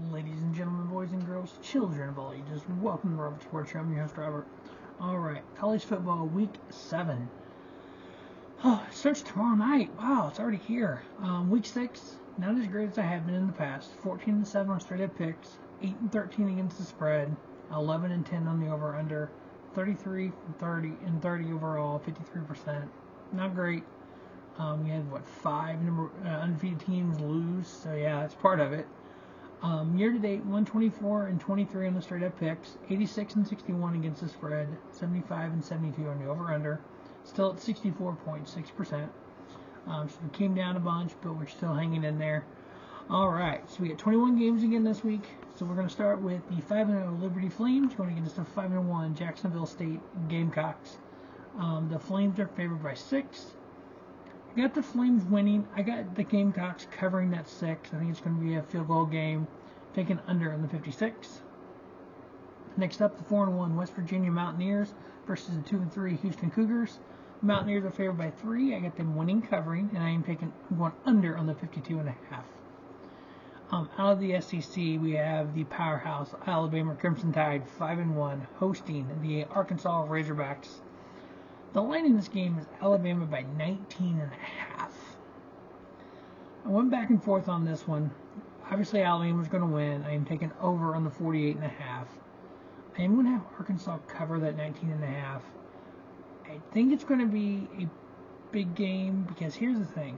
Ladies and gentlemen, boys and girls, children of all ages, welcome to the Robert Sports Show. I'm your host, Robert. Alright, college football week 7. Oh, it starts tomorrow night. Wow, it's already here. Week 6, not as great as I have been in the past. 14-7 on straight up picks, 8-13 against the spread, 11-10 on the over/under, 33 from 30 and 30 overall, 53%. Not great. We had 5 undefeated teams lose, so yeah, that's part of it. Year to date, 124-23 on the straight up picks, 86-61 against the spread, 75-72 on the over/under, still at 64.6%. So we came down a bunch, but we're still hanging in there. All right, so we got 21 games again this week. So we're going to start with the 5-0 Liberty Flames going against the 5-1 Jacksonville State Gamecocks. The Flames are favored by 6. I got the Flames winning. I got the Gamecocks covering that 6. I think it's going to be a field goal game. Taking under on the 56. Next up, the 4-1 West Virginia Mountaineers versus the 2-3 Houston Cougars. Mountaineers are favored by 3. I got them winning, covering, and I'm going under on the 52.5. Out of the SEC, we have the powerhouse Alabama Crimson Tide 5-1 hosting the Arkansas Razorbacks. The line in this game is Alabama by 19.5. I went back and forth on this one. Obviously, Alabama's going to win. I am taking over on the 48.5. I am going to have Arkansas cover that 19.5. I think it's going to be a big game because here's the thing.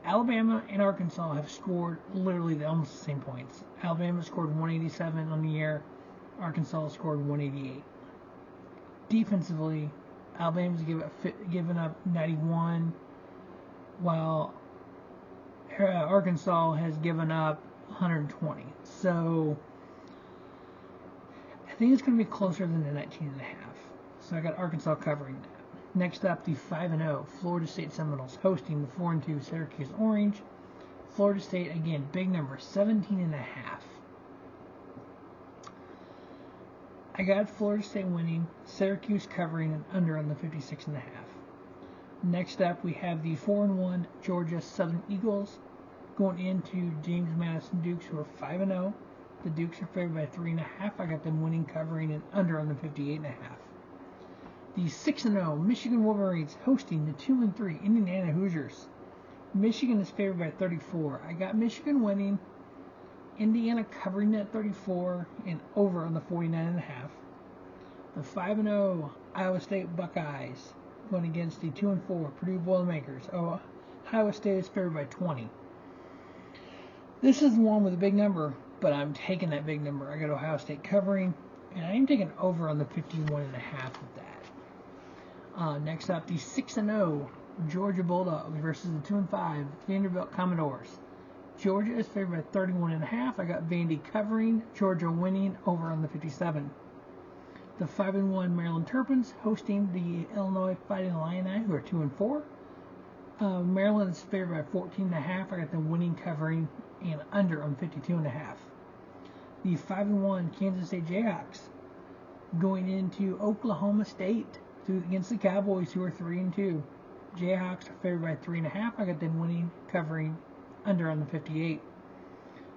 Alabama and Arkansas have scored literally almost the same points. Alabama scored 187 on the year. Arkansas scored 188. Defensively, Alabama's given up 91, while Arkansas has given up 120. So I think it's going to be closer than the 19.5. So I got Arkansas covering that. Next up, the 5-0 Florida State Seminoles hosting the 4-2 Syracuse Orange. Florida State, again, big number, 17.5. I got Florida State winning, Syracuse covering, and under on the 56.5. Next up, we have the 4-1 Georgia Southern Eagles going into James Madison Dukes, who are 5-0. The Dukes are favored by 3.5. I got them winning, covering, and under on the 58.5. The 6-0 Michigan Wolverines hosting the 2-3 Indiana Hoosiers. Michigan is favored by 34. I got Michigan winning, Indiana covering that 34 and over on the 49.5. The 5-0 Iowa State Buckeyes going against the 2-4 Purdue Boilermakers. Iowa State is favored by 20. This is the one with a big number, but I'm taking that big number. I got Ohio State covering, and I am taking over on the 51.5 with that. Next up, the 6-0 Georgia Bulldogs versus the 2-5 Vanderbilt Commodores. Georgia is favored by 31.5. I got Vandy covering, Georgia winning, over on the 57. The 5-1 Maryland Terrapins hosting the Illinois Fighting Illini, who are 2-4. Maryland is favored by 14.5. I got them winning, covering, and under on 52.5. The 5-1 Kansas State Jayhawks going into Oklahoma State against the Cowboys, who are 3-2. Jayhawks are favored by 3.5. I got them winning, covering, under on the 58.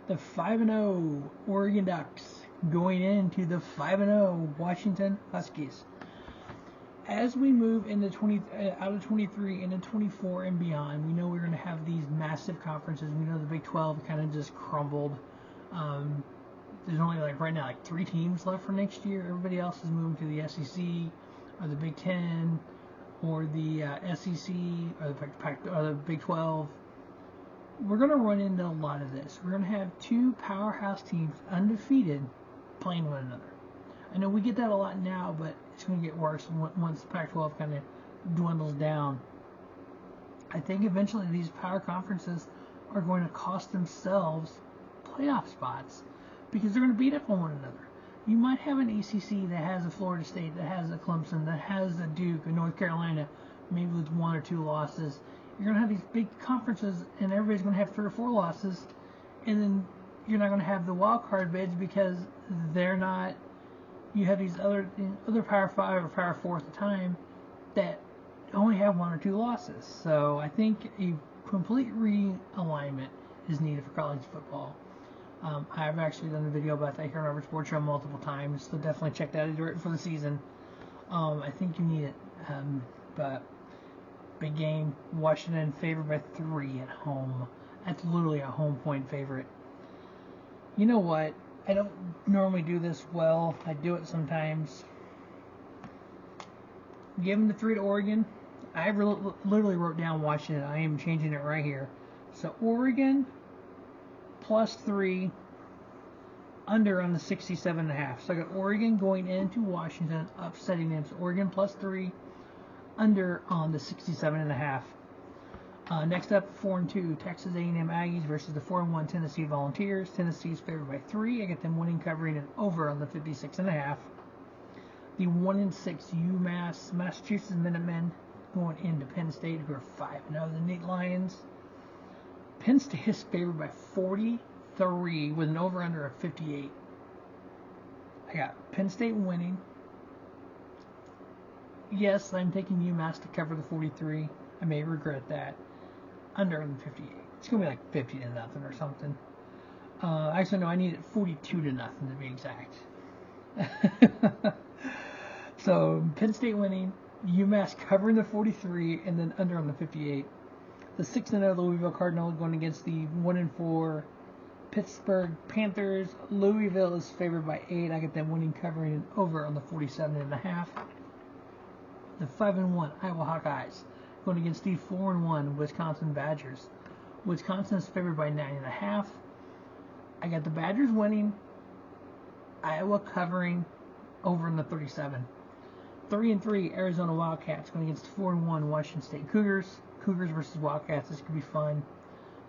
The 5-0 Oregon Ducks going into the 5-0 Washington Huskies. As we move into out of 23 into 24 and beyond, we know we're going to have these massive conferences. We know the Big 12 kind of just crumbled. There's only right now 3 teams left for next year. Everybody else is moving to the SEC or the Big 10 or the SEC or the Big 12. We're going to run into a lot of this. We're going to have 2 powerhouse teams undefeated playing one another. I know we get that a lot now, but it's going to get worse once the Pac-12 kind of dwindles down. I think eventually these power conferences are going to cost themselves playoff spots because they're going to beat up on one another. You might have an ACC that has a Florida State, that has a Clemson, that has a Duke, a North Carolina, maybe with 1 or 2 losses. You're going to have these big conferences, and everybody's going to have 3 or 4 losses, and then you're not going to have the wild card bids because they're not. You have these other Power 5 or Power 4 at the time that only have 1 or 2 losses. So I think a complete realignment is needed for college football. I've actually done a video about that here on Robert Sports Show multiple times, so definitely check that out right before the season. I think you need it. But big game, Washington favored by 3 at home. That's literally a home point favorite. You know what? I don't normally do this well. I do it sometimes. Give them the 3 to Oregon. I literally wrote down Washington. I am changing it right here. So Oregon plus 3 under on the 67.5. So I got Oregon going into Washington, upsetting them. So Oregon plus 3 under on the 67.5. Next up, 4-2 Texas A&M Aggies versus the 4-1 Tennessee Volunteers. Tennessee's favored by 3. I get them winning, covering, and over on the 56.5. The 1-6 Massachusetts Minutemen going into Penn State, who are 5-0. The Neat Lions. Penn State is favored by 43 with an over/under of 58. I got Penn State winning. Yes, I'm taking UMass to cover the 43. I may regret that. Under on the 58. It's going to be like 50-0 or something. Actually, no, I need it 42-0 to be exact. So, Penn State winning, UMass covering the 43, and then under on the 58. The 6-0 Louisville Cardinals going against the 1-4 Pittsburgh Panthers. Louisville is favored by 8. I get them winning, covering, and over on the 47.5. The 5-1 Iowa Hawkeyes going against the 4-1 Wisconsin Badgers. Wisconsin is favored by 9.5. I got the Badgers winning, Iowa covering, over in the 37. 3-3 Arizona Wildcats going against 4-1 Washington State Cougars. Cougars versus Wildcats. This could be fun.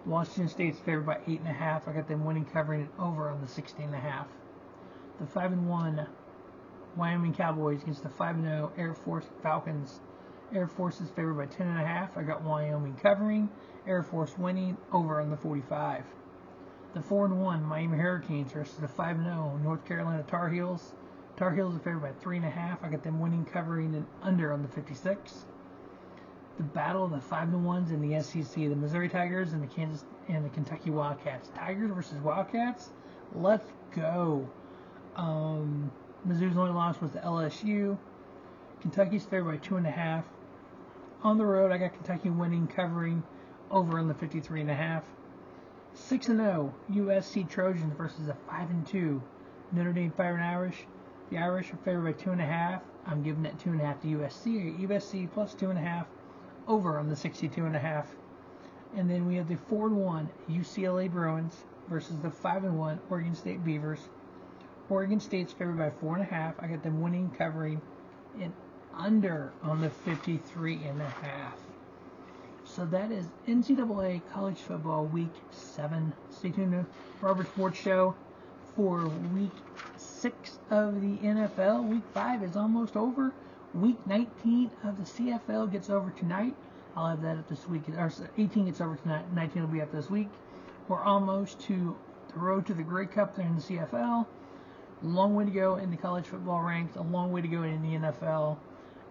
Washington State's favored by 8.5. I got them winning, covering, it over on the 16.5. The 5-1 Wyoming Cowboys against the 5-0 Air Force Falcons. Air Force is favored by 10.5. I got Wyoming covering, Air Force winning, over on the 45. The 4-1 Miami Hurricanes versus the 5-0 North Carolina Tar Heels. Tar Heels are favored by 3.5. I got them winning, covering, and under on the 56. The battle of the 5-1s in the SEC, the Missouri Tigers and the Kentucky Wildcats. Tigers versus Wildcats. Let's go. Mizzou's only loss was to LSU. Kentucky's favored by 2.5. On the road, I got Kentucky winning, covering, over on the 53.5. 6-0 USC Trojans versus a 5-2 Notre Dame Fire and Irish. The Irish are favored by 2.5. I'm giving it 2.5 to USC. USC plus 2.5, over on the 62.5. And then we have the 4-1 UCLA Bruins versus the 5-1 Oregon State Beavers. Oregon State's favored by 4.5. I got them winning, covering, and under on the 53.5. So that is NCAA College Football Week 7. Stay tuned to Robert Sports Show for Week 6 of the NFL. Week 5 is almost over. Week 19 of the CFL gets over tonight. I'll have that up this week. Or 18 gets over tonight. 19 will be up this week. We're almost to the road to the Grey Cup there in the CFL. A long way to go in the college football ranks. A long way to go in the NFL.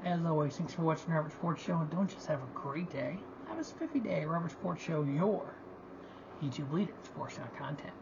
As always, thanks for watching Robert Sports Show. And don't just have a great day. Have a spiffy day. Robert Sports Show, your YouTube leader in sports content.